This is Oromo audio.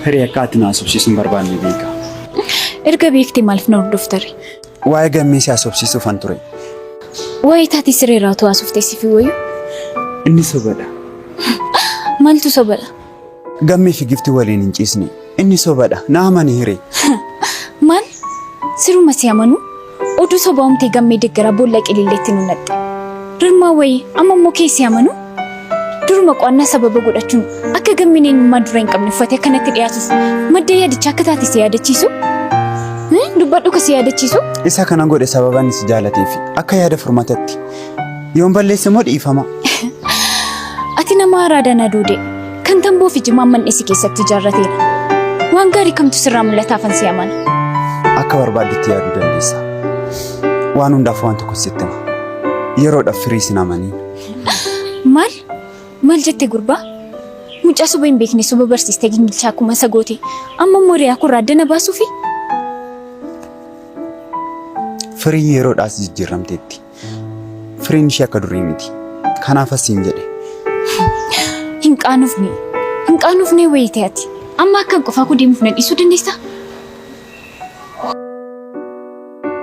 Hiree akka ati naasofsiisuun barbaanne beeka. Erga beektee maaliif na hordoftare? Waa'ee gammee si haasofsiisuufan ture. Waa'ee taati sireeraatu haasofte sifi wayyu? Inni sobadha. Maaltu sobadha? Gammee fi gifti waliin hin ciisne. Inni sobadha. Na amani hiree. Maal? Siruma si amanu? Oduu sobaamtee gammee deggara boolla qililleetti nu naqxe. Dirmaa wayii amma immoo keessi amanu? Duruma qo'annaa sababa godhachuun akka gammeen eenyummaa dura hin qabne uffatee akkanatti dhiyaatuuf madda yaadicha akka taate si yaadachiisu? Dubbadhu ka si yaadachiisu? Isa kana godhe sababaan si jaalateef akka yaada furmatatti. Yoon balleesse moo dhiifama? Ati nama araada na duude kan tamboo fi jimaan man'eesi keessatti ijaarrateera. Waan gaarii kamtu sirraa mul'ataafan si amana. Akka barbaaddetti yaaduu dandeessa. Waan hundaaf waan tokko sitti hima. Yeroodhaaf firii sin amanii. Maal? Maal jettee gurbaa? Mucaa suba hin beekne suba barsiistee gingilchaa akkuma sagoote amma moorii akurraa addana baasuufi? Firii yeroodhaas jijjiiramteetti. Firiin ishee akka durii miti. Kanaaf asiin jedhe. Hin qaanufne wayitee ati. Amma akkan qofaa ku deemuuf na dhiisuu dandeessaa?